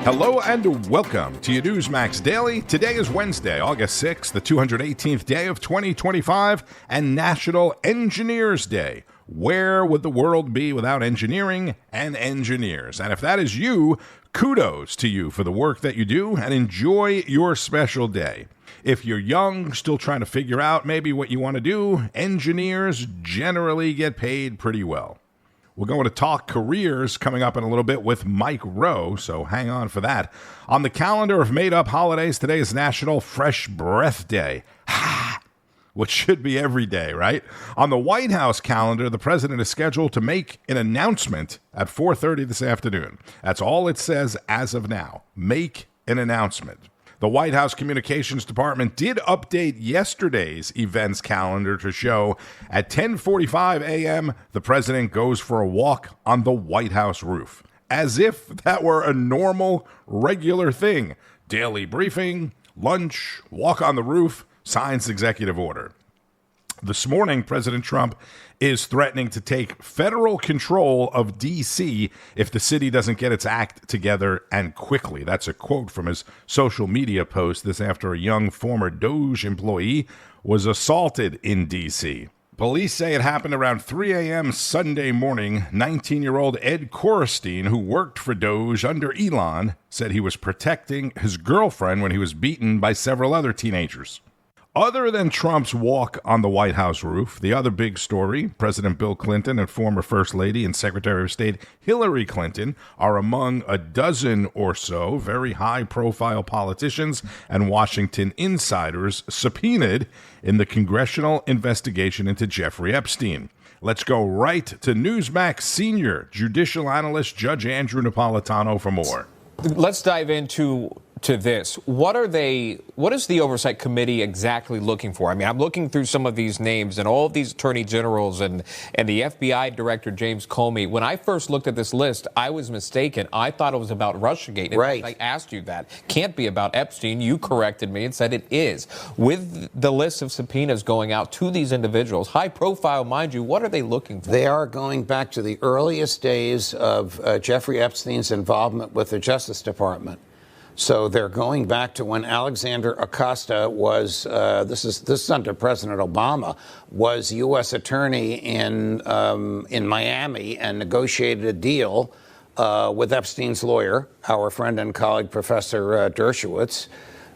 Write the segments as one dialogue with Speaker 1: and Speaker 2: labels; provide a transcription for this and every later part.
Speaker 1: Hello and welcome to your Newsmax Daily. Today is Wednesday, August 6th, the 218th day of 2025, and National Engineers Day. Where would the world be without engineering and engineers? And if that is you, kudos to you for the work that you do and enjoy your special day. If you're young, still trying to figure out maybe what you want to do, engineers generally get paid pretty well. We're going to talk careers coming up in a little bit with Mike Rowe, so hang on for that. On the calendar of made-up holidays, today is National Fresh Breath Day. Which should be every day, right? On the White House calendar, the president is scheduled to make an announcement at 4:30 this afternoon. That's all it says as of now. Make an announcement. The White House Communications Department did update yesterday's events calendar to show at 10:45 a.m., the president goes for a walk on the White House roof, as if that were a normal, regular thing. Daily briefing, lunch, walk on the roof, signs executive order. This morning, President Trump is threatening to take federal control of D.C. if the city doesn't get its act together and quickly. That's a quote from his social media post. This after a young former DOJ employee was assaulted in D.C. Police say it happened around 3 a.m. Sunday morning. 19-year-old Ed Korstein, who worked for DOJ under Elon, said he was protecting his girlfriend when he was beaten by several other teenagers. Other than Trump's walk on the White House roof, the other big story, President Bill Clinton and former First Lady and Secretary of State Hillary Clinton are among a dozen or so very high-profile politicians and Washington insiders subpoenaed in the congressional investigation into Jeffrey Epstein. Let's go right to Newsmax senior judicial analyst Judge Andrew Napolitano for more.
Speaker 2: Let's dive into this. What is the Oversight Committee exactly looking for? I mean, I'm looking through some of these names and all of these attorney generals and the FBI director, James Comey. When I first looked at this list, I was mistaken. I thought it was about Russiagate.
Speaker 3: Right.
Speaker 2: I asked you that. Can't be about Epstein. You corrected me and said it is. With the list of subpoenas going out to these individuals, high profile, mind you, what are they looking for?
Speaker 3: They are going back to the earliest days of Jeffrey Epstein's involvement with the Justice Department. So they're going back to when Alexander Acosta was, this is under President Obama, was U.S. attorney in Miami and negotiated a deal with Epstein's lawyer, our friend and colleague, Professor Dershowitz,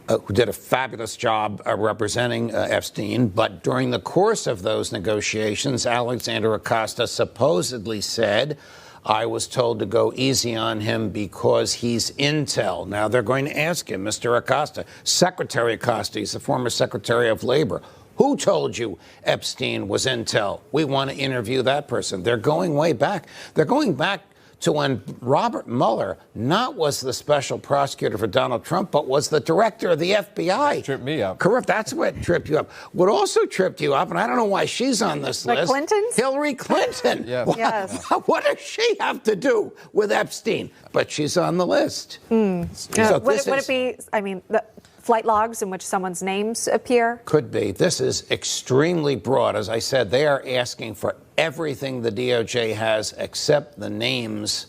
Speaker 3: who did a fabulous job representing Epstein. But during the course of those negotiations, Alexander Acosta supposedly said, I was told to go easy on him because he's intel. Now, they're going to ask him, Mr. Acosta, Secretary Acosta, he's the former Secretary of Labor. Who told you Epstein was intel? We want to interview that person. They're going way back. They're going back to when Robert Mueller not was the special prosecutor for Donald Trump, but was the director of the FBI.
Speaker 2: That tripped me up.
Speaker 3: Correct. That's what tripped you up. What also tripped you up, and I don't know why she's on this list.
Speaker 4: The Clintons?
Speaker 3: Hillary Clinton.
Speaker 2: Yes.
Speaker 4: Yes.
Speaker 3: What does she have to do with Epstein? But she's on the list.
Speaker 4: Would it be, I mean, the flight logs in which someone's names appear?
Speaker 3: Could be. This is extremely broad. As I said, they are asking for everything the DOJ has except the names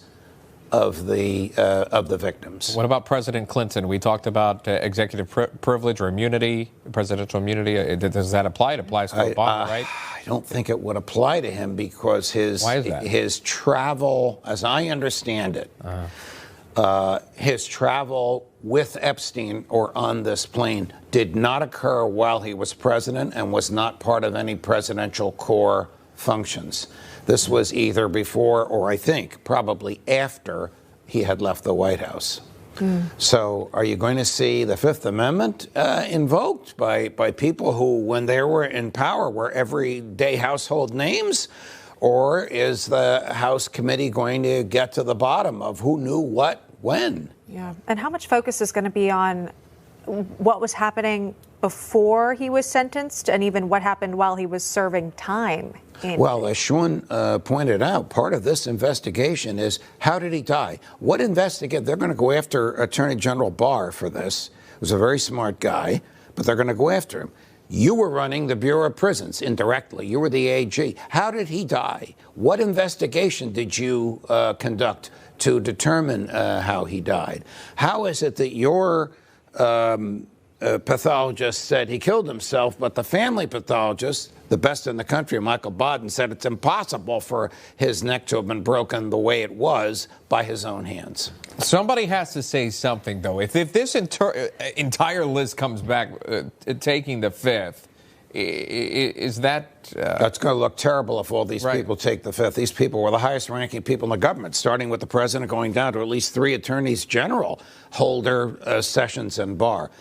Speaker 3: of the victims.
Speaker 2: What about President Clinton? We talked about executive privilege or immunity, presidential immunity. Does that apply? It applies to Obama, right?
Speaker 3: I don't think it would apply to him because his travel, as I understand it, his travel with Epstein or on this plane did not occur while he was president and was not part of any presidential core functions. This was either before or I think probably after he had left the White House. So are you going to see the Fifth Amendment invoked by people who, when they were in power, were everyday household names? Or is the House committee going to get to the bottom of who knew what when? Yeah.
Speaker 4: And how much focus is going to be on what was happening before he was sentenced and even what happened while he was serving time?
Speaker 3: Well, as Sean pointed out, part of this investigation is how did he die? What investigate? They're going to go after Attorney General Barr for this, who's a very smart guy, but they're going to go after him. You were running the Bureau of Prisons indirectly. You were the AG. How did he die? What investigation did you conduct to determine how he died? How is it that your pathologist said he killed himself, but the family pathologist, the best in the country, Michael Baden, said it's impossible for his neck to have been broken the way it was by his own hands?
Speaker 2: Somebody has to say something, though. If this entire list comes back taking the fifth, is that...
Speaker 3: That's going to look terrible if all these people take the fifth. These people were the highest ranking people in the government, starting with the president, going down to at least 3 attorneys general, Holder, Sessions, and Barr.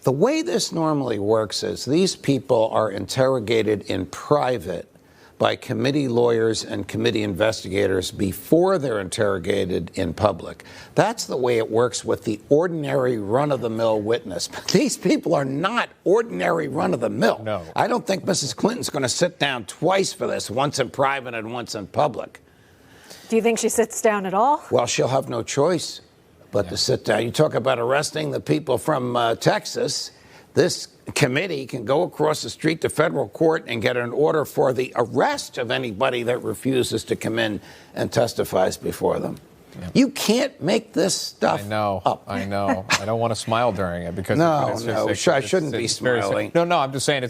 Speaker 3: The way this normally works is these people are interrogated in private by committee lawyers and committee investigators before they're interrogated in public. That's the way it works with the ordinary run-of-the-mill witness. But these people are not ordinary run-of-the-mill.
Speaker 2: No.
Speaker 3: I don't think Mrs. Clinton's going to sit down twice for this, once in private and once in public.
Speaker 4: Do you think she sits down at all?
Speaker 3: Well, she'll have no choice but to sit down. You talk about arresting the people from Texas. This committee can go across the street to federal court and get an order for the arrest of anybody that refuses to come in and testifies before them. Yeah. You can't make this stuff up.
Speaker 2: I know. I don't want to smile during it because
Speaker 3: I shouldn't be smiling.
Speaker 2: No, I'm just saying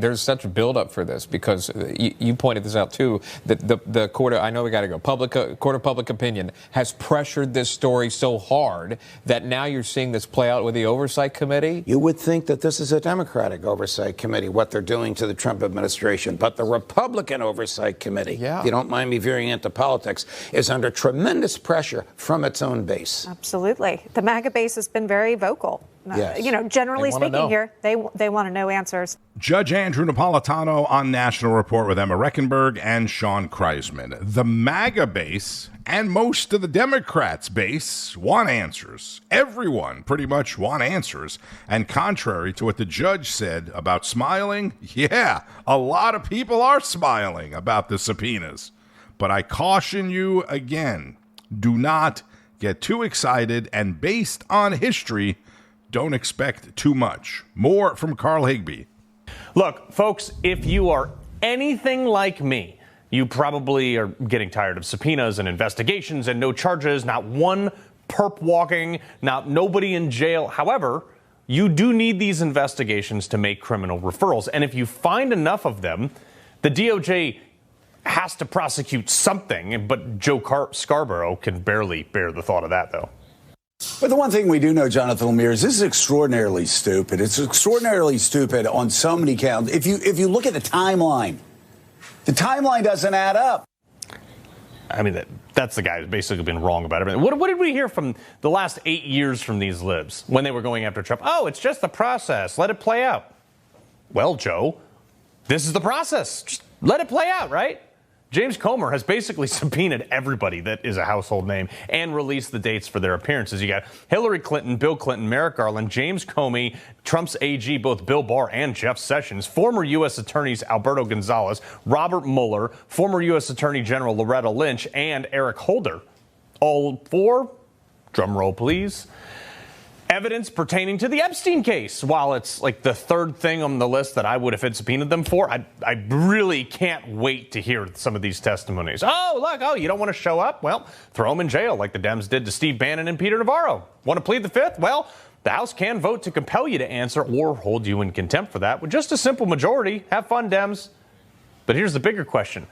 Speaker 2: there's such a buildup for this because you pointed this out too. The court, I know we got to go. Court of public opinion has pressured this story so hard that now you're seeing this play out with the oversight committee.
Speaker 3: You would think that this is a Democratic oversight committee, what they're doing to the Trump administration, but the Republican oversight committee, if you don't mind me veering into politics, is under tremendous pressure from its own base.
Speaker 4: Absolutely. The MAGA base has been very vocal.
Speaker 3: Yes.
Speaker 4: Generally speaking here, they want to know answers.
Speaker 1: Judge Andrew Napolitano on National Report with Emma Reckenberg and Sean Kreisman. The MAGA base and most of the Democrats' base want answers. Everyone pretty much want answers. And contrary to what the judge said about smiling, a lot of people are smiling about the subpoenas. But I caution you again, do not get too excited, and based on history, don't expect too much. More from Carl Higbie.
Speaker 5: Look, folks, if you are anything like me, you probably are getting tired of subpoenas and investigations and no charges, not one perp walking, nobody in jail. However, you do need these investigations to make criminal referrals. And if you find enough of them, the DOJ has to prosecute something, but Joe Scarborough can barely bear the thought of that, though.
Speaker 6: But the one thing we do know, Jonathan Lemire, is this is extraordinarily stupid. It's extraordinarily stupid on so many counts. If you look at the timeline doesn't add up.
Speaker 5: I mean, that's the guy who's basically been wrong about everything. What did we hear from the last 8 years from these libs when they were going after Trump? Oh, it's just the process. Let it play out. Well, Joe, this is the process. Just let it play out, right? James Comer has basically subpoenaed everybody that is a household name and released the dates for their appearances. You got Hillary Clinton, Bill Clinton, Merrick Garland, James Comey, Trump's AG, both Bill Barr and Jeff Sessions, former U.S. attorneys Alberto Gonzales, Robert Mueller, former U.S. Attorney General Loretta Lynch, and Eric Holder. All for, drum roll please, evidence pertaining to the Epstein case. While it's like the third thing on the list that I would have subpoenaed them for, I really can't wait to hear some of these testimonies. You don't want to show up? Well, throw them in jail like the Dems did to Steve Bannon and Peter Navarro. Want to plead the fifth? Well, the House can vote to compel you to answer or hold you in contempt for that with just a simple majority. Have fun, Dems. But here's the bigger question.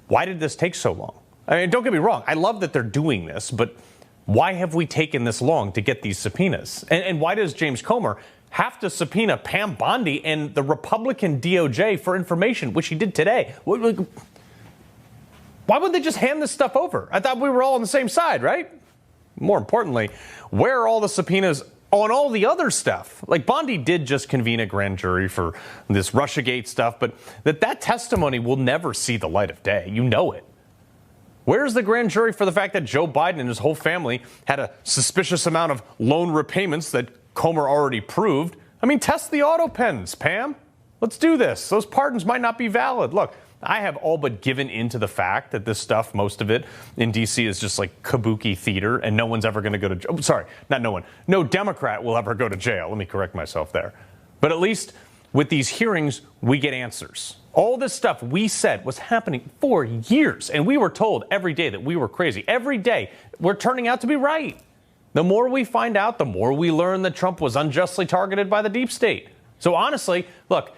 Speaker 5: Why did this take so long? I mean, don't get me wrong. I love that they're doing this, but why have we taken this long to get these subpoenas? And why does James Comer have to subpoena Pam Bondi and the Republican DOJ for information, which he did today? Why wouldn't they just hand this stuff over? I thought we were all on the same side, right? More importantly, where are all the subpoenas on all the other stuff? Like Bondi did just convene a grand jury for this Russiagate stuff, but that testimony will never see the light of day. You know it. Where's the grand jury for the fact that Joe Biden and his whole family had a suspicious amount of loan repayments that Comer already proved? I mean, test the auto pens, Pam. Let's do this. Those pardons might not be valid. Look, I have all but given into the fact that this stuff, most of it in D.C. is just like kabuki theater, and no one's ever going to go to jail. Sorry, not no one. No Democrat will ever go to jail. Let me correct myself there. But at least with these hearings, we get answers. All this stuff we said was happening for years, and we were told every day that we were crazy. Every day, we're turning out to be right. The more we find out, the more we learn that Trump was unjustly targeted by the deep state. So honestly, look,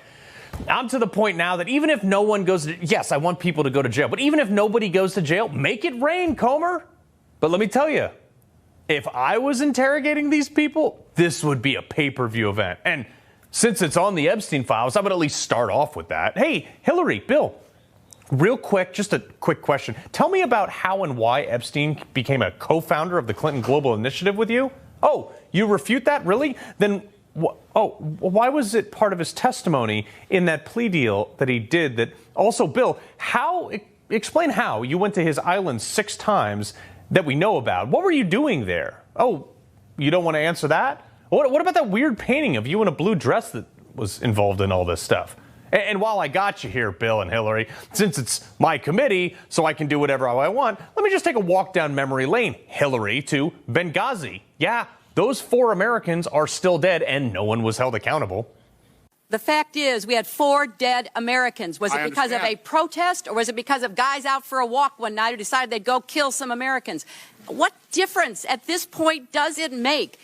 Speaker 5: I'm to the point now that even if no one goes to, yes, I want people to go to jail, but even if nobody goes to jail, make it rain, Comer. But let me tell you, if I was interrogating these people, this would be a pay-per-view event. And since it's on the Epstein files, I would at least start off with that. Hey, Hillary, Bill, real quick, just a quick question. Tell me about how and why Epstein became a co-founder of the Clinton Global Initiative with you. Oh, you refute that? Really? Then, why was it part of his testimony in that plea deal that he did that also, Bill, explain how you went to his island 6 times that we know about. What were you doing there? Oh, you don't want to answer that? What about that weird painting of you in a blue dress that was involved in all this stuff? And while I got you here, Bill and Hillary, since it's my committee, so I can do whatever I want, let me just take a walk down memory lane, Hillary, to Benghazi. Yeah, those 4 Americans are still dead, and no one was held accountable.
Speaker 7: The fact is, we had 4 dead Americans. Was it because of a protest, or was it because of guys out for a walk one night who decided they'd go kill some Americans? What difference at this point does it make?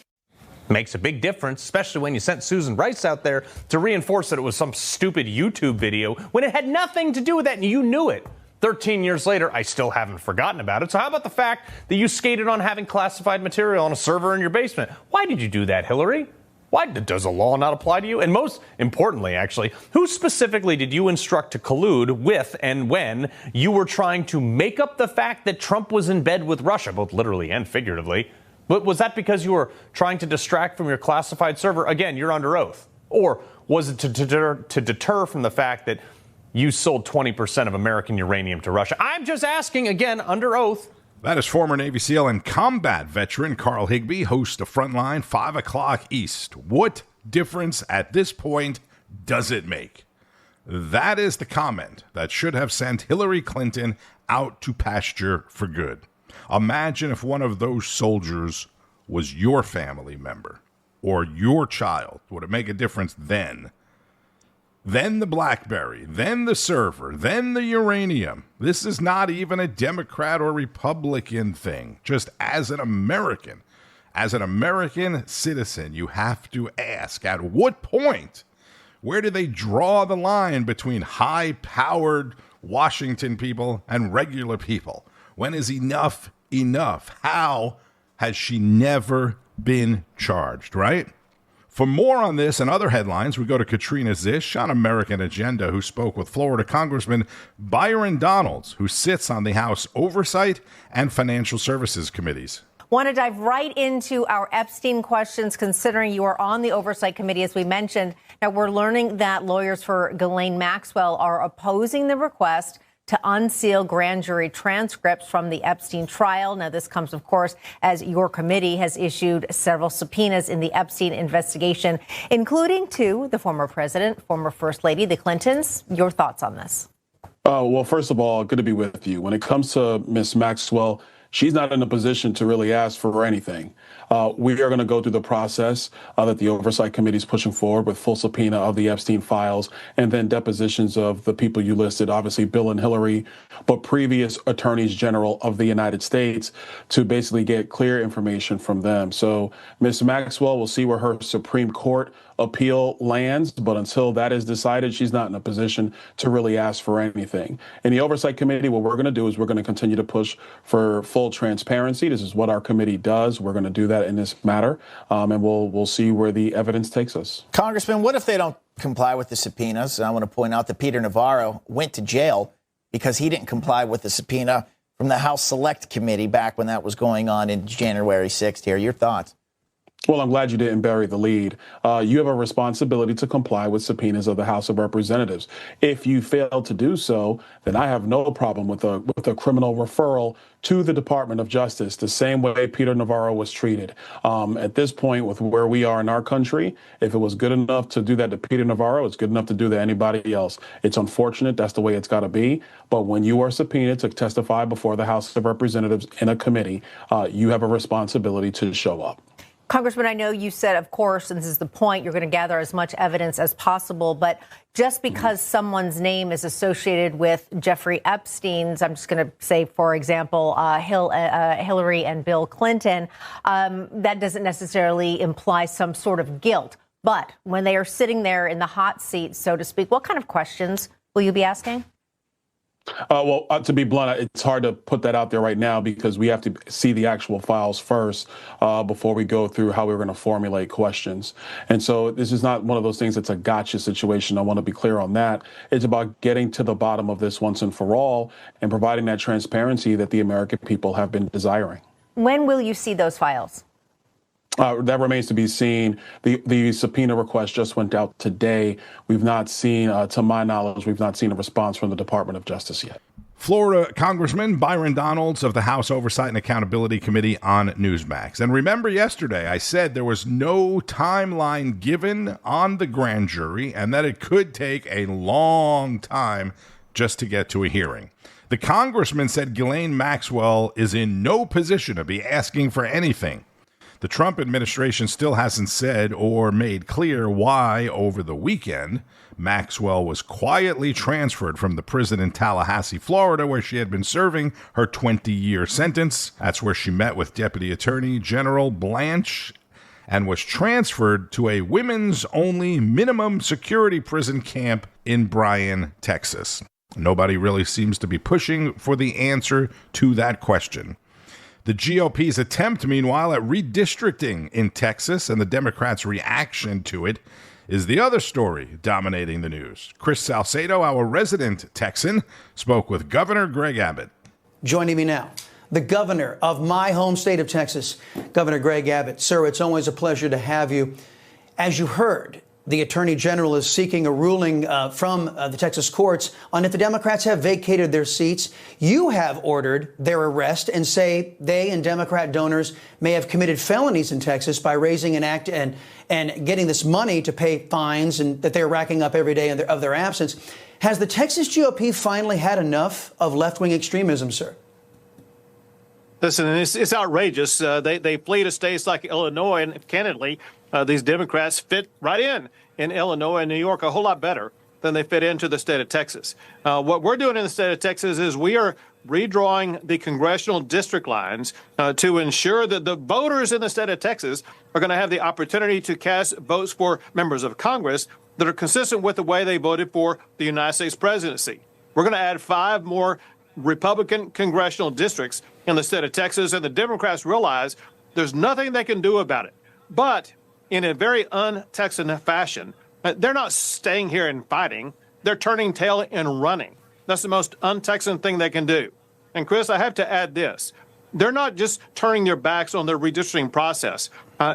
Speaker 5: Makes a big difference, especially when you sent Susan Rice out there to reinforce that it was some stupid YouTube video when it had nothing to do with that and you knew it. 13 years later, I still haven't forgotten about it. So how about the fact that you skated on having classified material on a server in your basement? Why did you do that, Hillary? Why does the law not apply to you? And most importantly, actually, who specifically did you instruct to collude with and when you were trying to make up the fact that Trump was in bed with Russia, both literally and figuratively? But was that because you were trying to distract from your classified server? Again, you're under oath. Or was it to deter from the fact that you sold 20% of American uranium to Russia? I'm just asking, again, under oath.
Speaker 1: That is former Navy SEAL and combat veteran Carl Higbie, host of Frontline, 5 o'clock East. What difference at this point does it make? That is the comment that should have sent Hillary Clinton out to pasture for good. Imagine if one of those soldiers was your family member or your child. Would it make a difference then? Then the BlackBerry, then the server, then the uranium. This is not even a Democrat or Republican thing. Just as an American citizen, you have to ask, at what point, where do they draw the line between high-powered Washington people and regular people? When is enough enough? How has she never been charged, right? For more on this and other headlines, we go to Katrina Zish on American Agenda, who spoke with Florida Congressman Byron Donalds, who sits on the House Oversight and Financial Services Committees.
Speaker 8: Want to dive right into our Epstein questions, considering you are on the Oversight Committee, as we mentioned. Now, we're learning that lawyers for Gilly Maxwell are opposing the request to unseal grand jury transcripts from the Epstein trial. Now, this comes, of course, as your committee has issued several subpoenas in the Epstein investigation, including to the former president, former First Lady, the Clintons. Your thoughts on this?
Speaker 9: Well, first of all, good to be with you. When it comes to Ms. Maxwell, she's not in a position to really ask for anything. We are going to go through the process that the Oversight Committee is pushing forward with full subpoena of the Epstein files and then depositions of the people you listed, obviously Bill and Hillary, but previous attorneys general of the United States, to basically get clear information from them. So Ms. Maxwell, will see where her Supreme Court appeal lands, but until that is decided, she's not in a position to really ask for anything. In the Oversight Committee, what we're going to do is we're going to continue to push for full transparency. This is what our committee does. We're going to do that in this matter, and we'll see where the evidence takes us.
Speaker 10: Congressman, what if they don't comply with the subpoenas? And I want to point out that Peter Navarro went to jail because he didn't comply with the subpoena from the House Select Committee back when that was going on in January 6th here. Your thoughts?
Speaker 9: Well, I'm glad you didn't bury the lead. You have a responsibility to comply with subpoenas of the House of Representatives. If you fail to do so, then I have no problem with a criminal referral to the Department of Justice, the same way Peter Navarro was treated. At this point, with where we are in our country, if it was good enough to do that to Peter Navarro, it's good enough to do that to anybody else. It's unfortunate. That's the way it's got to be. But when you are subpoenaed to testify before the House of Representatives in a committee, you have a responsibility to show up.
Speaker 8: Congressman, I know you said, of course, and this is the point, you're going to gather as much evidence as possible. But just because someone's name is associated with Jeffrey Epstein's, I'm just going to say, for example, Hillary and Bill Clinton, that doesn't necessarily imply some sort of guilt. But when they are sitting there in the hot seat, so to speak, what kind of questions will you be asking?
Speaker 9: To be blunt, it's hard to put that out there right now because we have to see the actual files first before we go through how we're going to formulate questions. And so this is not one of those things that's a gotcha situation. I want to be clear on that. It's about getting to the bottom of this once and for all and providing that transparency that the American people have been desiring. When will you see those files? That remains to be seen. The subpoena request just went out today. We've not seen, to my knowledge, we've not seen a response from the Department of Justice yet.
Speaker 1: Florida Congressman Byron Donalds of the House Oversight and Accountability Committee on Newsmax. And remember yesterday, I said there was no timeline given on the grand jury and that it could take a long time just to get to a hearing. The congressman said Gilly Maxwell is in no position to be asking for anything. The Trump administration still hasn't said or made clear why, over the weekend, Maxwell was quietly transferred from the prison in Tallahassee, Florida, where she had been serving her 20-year sentence. That's where she met with Deputy Attorney General Blanche and was transferred to a women's-only minimum security prison camp in Bryan, Texas. Nobody really seems to be pushing for the answer to that question. The GOP's attempt, meanwhile, at redistricting in Texas and the Democrats' reaction to it is the other story dominating the news. Chris Salcedo, our resident Texan, spoke with Governor Greg Abbott.
Speaker 11: Joining me now, the governor of my home state of Texas, Governor Greg Abbott. Sir, it's always a pleasure to have you. As you heard, the Attorney General is seeking a ruling from the Texas courts on if the Democrats have vacated their seats. You have ordered their arrest and say they and Democrat donors may have committed felonies in Texas by raising an act and getting this money to pay fines and that they're racking up every day of their absence. Has the Texas GOP finally had enough of left-wing extremism, sir?
Speaker 12: Listen, it's outrageous. They flee to states like Illinois, and candidly, these Democrats fit right in Illinois and New York a whole lot better than they fit into the state of Texas. What we're doing in the state of Texas is we are redrawing the congressional district lines to ensure that the voters in the state of Texas are going to have the opportunity to cast votes for members of Congress that are consistent with the way they voted for the United States presidency. We're going to add 5 more Republican congressional districts in the state of Texas, and the Democrats realize there's nothing they can do about it. But in a very un-Texan fashion, they're not staying here and fighting. They're turning tail and running. That's the most un-Texan thing they can do. And, Chris, I have to add this. They're not just turning their backs on the redistricting process.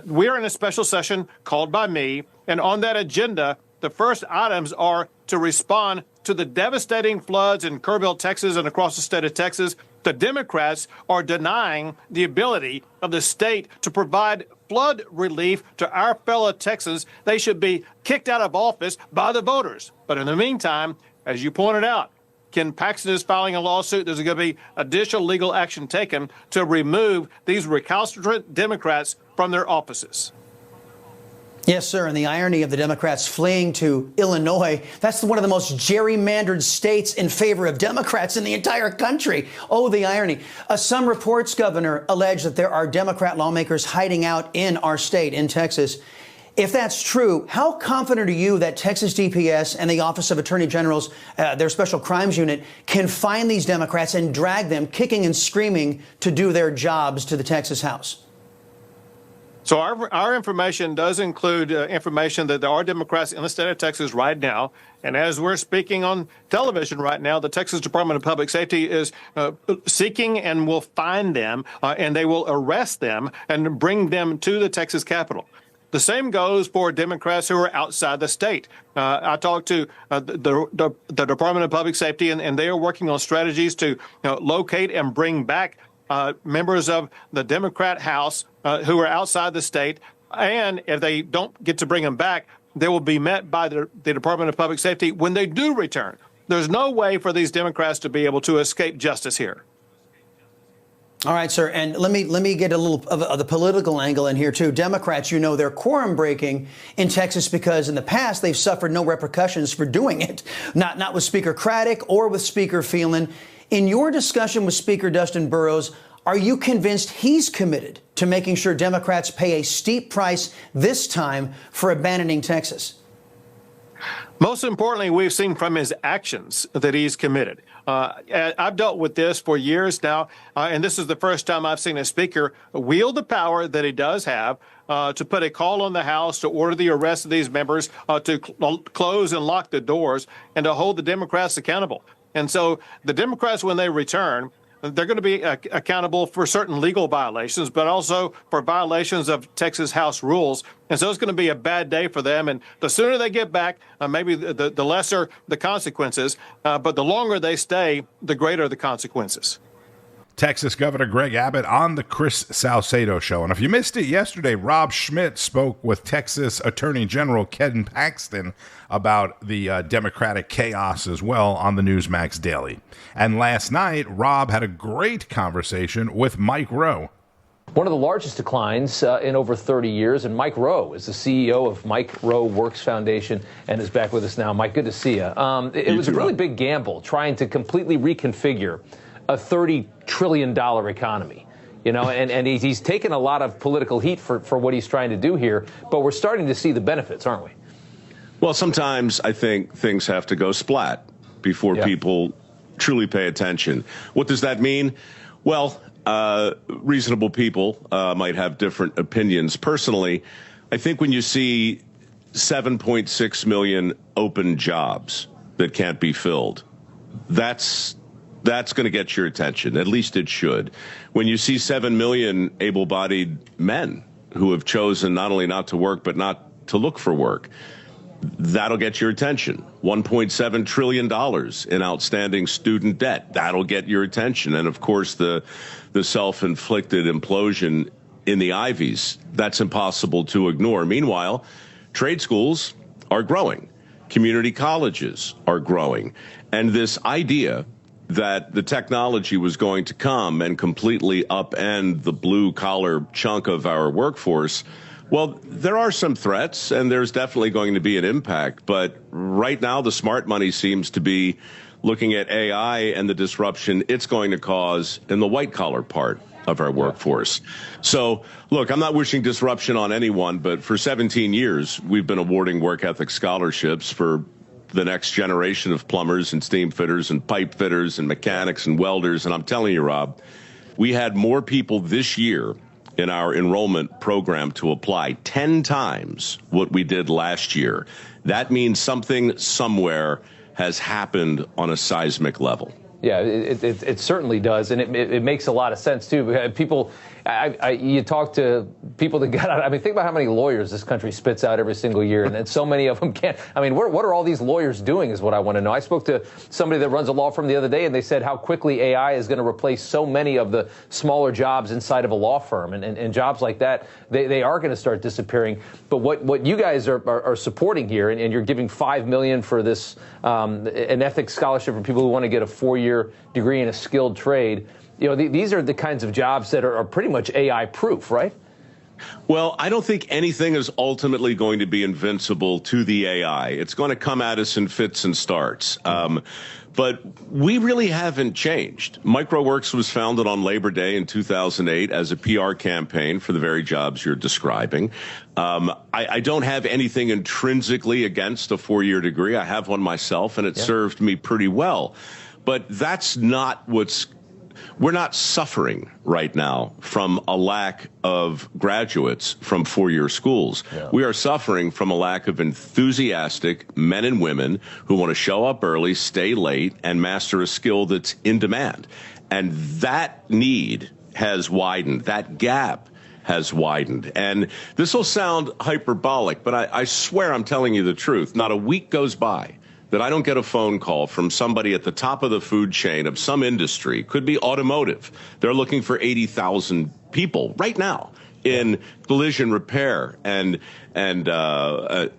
Speaker 12: We are in a special session called by me, and on that agenda, the first items are to respond to the devastating floods in Kerrville, Texas, and across the state of Texas. The Democrats are denying the ability of the state to provide flood relief to our fellow Texans. They should be kicked out of office by the voters. But in the meantime, as you pointed out, Ken Paxton is filing a lawsuit. There's going to be additional legal action taken to remove these recalcitrant Democrats from their offices.
Speaker 11: Yes, sir. And the irony of the Democrats fleeing to Illinois, that's one of the most gerrymandered states in favor of Democrats in the entire country. Oh, the irony. Some reports, Governor, allege that there are Democrat lawmakers hiding out in our state, in Texas. If that's true, how confident are you that Texas DPS and the Office of Attorney General's, their Special Crimes Unit, can find these Democrats and drag them kicking and screaming to do their jobs to the Texas House?
Speaker 12: So our information does include information that there are Democrats in the state of Texas right now. And as we're speaking on television right now, the Texas Department of Public Safety is seeking and will find them, and they will arrest them and bring them to the Texas Capitol. The same goes for Democrats who are outside the state. I talked to the Department of Public Safety, and they are working on strategies to locate and bring back members of the Democrat House who are outside the state. And if they don't get to bring them back, they will be met by the Department of Public Safety when they do return. There's no way for these Democrats to be able to escape justice here.
Speaker 11: All right, sir. And let me get a little of the political angle in here, too. Democrats, they're quorum breaking in Texas because in the past they've suffered no repercussions for doing it, not with Speaker Craddick or with Speaker Phelan. In your discussion with Speaker Dustin Burrows, are you convinced he's committed to making sure Democrats pay a steep price this time for abandoning Texas?
Speaker 12: Most importantly, we've seen from his actions that he's committed. I've dealt with this for years now, and this is the first time I've seen a speaker wield the power that he does have to put a call on the House to order the arrest of these members, to close and lock the doors, and to hold the Democrats accountable. And so the Democrats, when they return, they're going to be accountable for certain legal violations, but also for violations of Texas House rules. And so it's going to be a bad day for them. And the sooner they get back, maybe the lesser the consequences. But the longer they stay, the greater the consequences.
Speaker 1: Texas Governor Greg Abbott on the Chris Salcedo Show. And if you missed it yesterday, Rob Schmitt spoke with Texas Attorney General Ken Paxton about the Democratic chaos as well on the Newsmax Daily. And last night, Rob had a great conversation with Mike Rowe.
Speaker 13: One of the largest declines in over 30 years. And Mike Rowe is the CEO of Mike Rowe Works Foundation and is back with us now. Mike, good to see you. It was a really big gamble trying to completely reconfigure a $30 trillion economy, and he's taken a lot of political heat for what he's trying to do here, but we're starting to see the benefits, aren't we?
Speaker 14: Well, sometimes I think things have to go splat before people truly pay attention. What does that mean? Well, reasonable people might have different opinions. Personally, I think when you see 7.6 million open jobs that can't be filled, that's going to get your attention. At least it should. When you see 7 million able-bodied men who have chosen not only not to work, but not to look for work, that'll get your attention. $1.7 trillion in outstanding student debt, that'll get your attention. And of course, the self-inflicted implosion in the Ivies, that's impossible to ignore. Meanwhile, trade schools are growing. Community colleges are growing. And this idea that the technology was going to come and completely upend the blue-collar chunk of our workforce, well, there are some threats, and there's definitely going to be an impact. But right now, the smart money seems to be looking at AI and the disruption it's going to cause in the white-collar part of our workforce. So, look, I'm not wishing disruption on anyone, but for 17 years, we've been awarding work ethic scholarships for the next generation of plumbers and steam fitters and pipe fitters and mechanics and welders. And I'm telling you, Rob, we had more people this year in our enrollment program to apply, 10 times what we did last year. That means something somewhere has happened on a seismic level.
Speaker 13: Yeah, it certainly does, and it makes a lot of sense too. People, you talk to people that got out. I mean, think about how many lawyers this country spits out every single year, and then so many of them can't. I mean, what are all these lawyers doing is what I want to know. I spoke to somebody that runs a law firm the other day, and they said how quickly AI is going to replace so many of the smaller jobs inside of a law firm, and jobs like that, they are going to start disappearing. But what you guys are supporting here, and you're giving $5 million for this an ethics scholarship for people who want to get a 4-year degree in a skilled trade. These are the kinds of jobs that are pretty much AI proof, right?
Speaker 14: Well, I don't think anything is ultimately going to be invincible to the AI. It's going to come at us in fits and starts. But we really haven't changed. MicroWorks was founded on Labor Day in 2008 as a PR campaign for the very jobs you're describing. I don't have anything intrinsically against a 4-year degree. I have one myself, and it served me pretty well. But that's not we're not suffering right now from a lack of graduates from 4-year schools. Yeah. We are suffering from a lack of enthusiastic men and women who want to show up early, stay late, and master a skill that's in demand. And that need has widened. That gap has widened. And this will sound hyperbolic, but I swear I'm telling you the truth. Not a week goes by that I don't get a phone call from somebody at the top of the food chain of some industry, could be automotive. They're looking for 80,000 people right now in collision repair and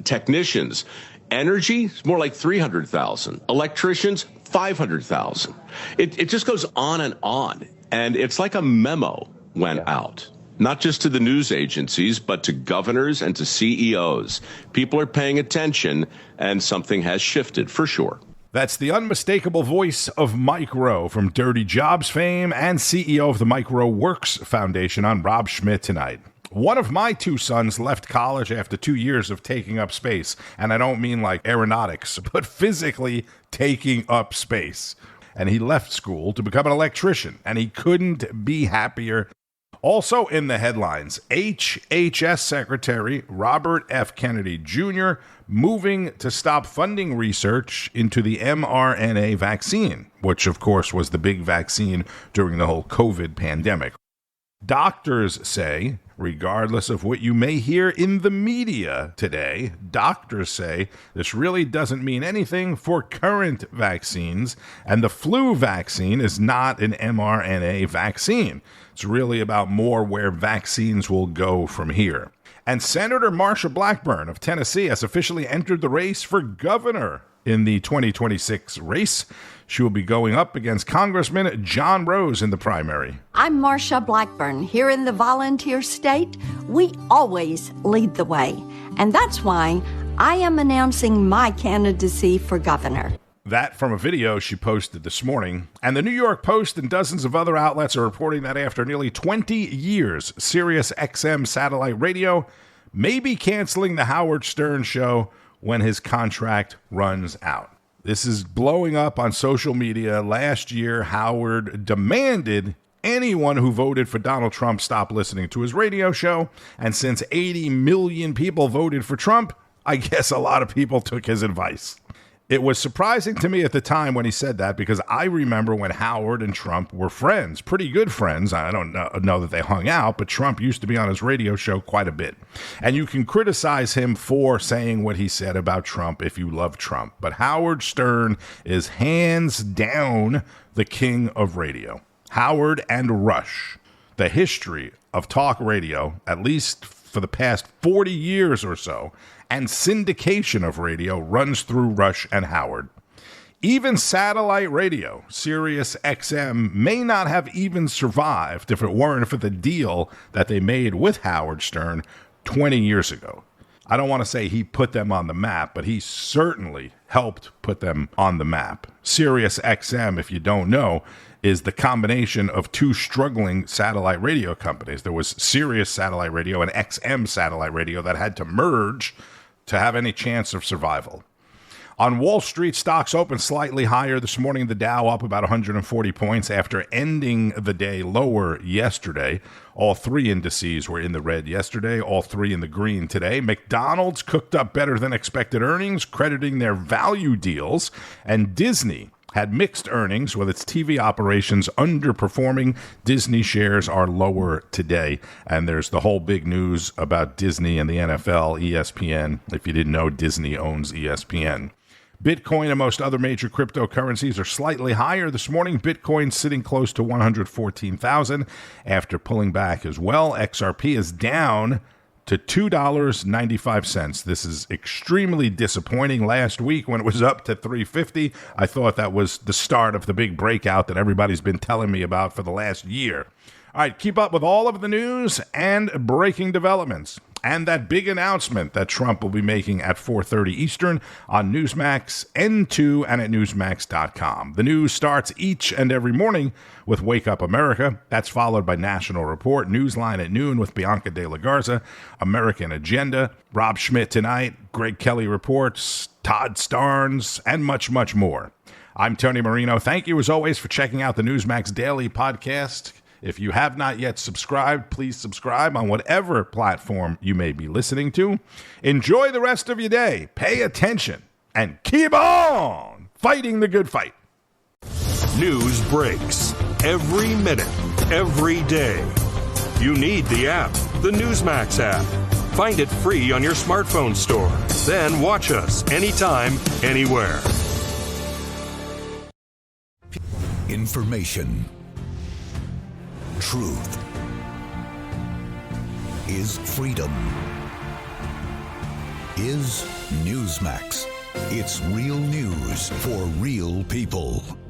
Speaker 14: technicians. Energy is more like 300,000. Electricians, 500,000. It just goes on and on. And it's like a memo went out, not just to the news agencies, but to governors and to CEOs. People are paying attention, and something has shifted for sure.
Speaker 1: That's the unmistakable voice of Mike Rowe from Dirty Jobs fame and CEO of the Mike Rowe Works Foundation on Rob Schmitt Tonight. One of my two sons left college after 2 years of taking up space. And I don't mean like aeronautics, but physically taking up space. And he left school to become an electrician, and he couldn't be happier. Also in the headlines, HHS Secretary Robert F. Kennedy Jr. moving to stop funding research into the mRNA vaccine, which of course was the big vaccine during the whole COVID pandemic. Doctors say, regardless of what you may hear in the media today, doctors say this really doesn't mean anything for current vaccines, and the flu vaccine is not an mRNA vaccine. It's really about more where vaccines will go from here. And Senator Marsha Blackburn of Tennessee has officially entered the race for governor in the 2026 race. She will be going up against Congressman John Rowe in the primary.
Speaker 15: I'm Marsha Blackburn. Here in the volunteer state, we always lead the way. And that's why I am announcing my candidacy for governor.
Speaker 1: That from a video she posted this morning. And the New York Post and dozens of other outlets are reporting that after nearly 20 years, Sirius XM satellite radio may be canceling the Howard Stern show when his contract runs out. This is blowing up on social media. Last year, Howard demanded anyone who voted for Donald Trump stop listening to his radio show. And since 80 million people voted for Trump, I guess a lot of people took his advice. It was surprising to me at the time when he said that, because I remember when Howard and Trump were friends, pretty good friends. I don't know that they hung out, but Trump used to be on his radio show quite a bit. And you can criticize him for saying what he said about Trump if you love Trump. But Howard Stern is hands down the king of radio. Howard and Rush, the history of talk radio, at least for the past 40 years or so, and syndication of radio runs through Rush and Howard. Even satellite radio, Sirius XM, may not have even survived if it weren't for the deal that they made with Howard Stern 20 years ago. I don't want to say he put them on the map, but he certainly helped put them on the map. Sirius XM, if you don't know, is the combination of two struggling satellite radio companies. There was Sirius Satellite Radio and XM Satellite Radio that had to merge to have any chance of survival. On Wall Street, stocks opened slightly higher this morning. The Dow up about 140 points after ending the day lower yesterday. All three indices were in the red yesterday, all three in the green today. McDonald's cooked up better than expected earnings, crediting their value deals, and Disney had mixed earnings with its TV operations underperforming. Disney shares are lower today. And there's the whole big news about Disney and the NFL, ESPN. If you didn't know, Disney owns ESPN. Bitcoin and most other major cryptocurrencies are slightly higher this morning. Bitcoin sitting close to 114,000 after pulling back as well. XRP is down to $2.95. This is extremely disappointing. Last week when it was up to $3.50, I thought that was the start of the big breakout that everybody's been telling me about for the last year. All right, keep up with all of the news and breaking developments. And that big announcement that Trump will be making at 4:30 Eastern on Newsmax, N2, and at Newsmax.com. The news starts each and every morning with Wake Up America. That's followed by National Report, Newsline at noon with Bianca De La Garza, American Agenda, Rob Schmitt Tonight, Greg Kelly Reports, Todd Starnes, and much, much more. I'm Tony Marino. Thank you, as always, for checking out the Newsmax Daily Podcast. If you have not yet subscribed, please subscribe on whatever platform you may be listening to. Enjoy the rest of your day. Pay attention and keep on fighting the good fight.
Speaker 16: News breaks every minute, every day. You need the app, the Newsmax app. Find it free on your smartphone store. Then watch us anytime, anywhere.
Speaker 17: Information. Truth is freedom. Is Newsmax. It's real news for real people.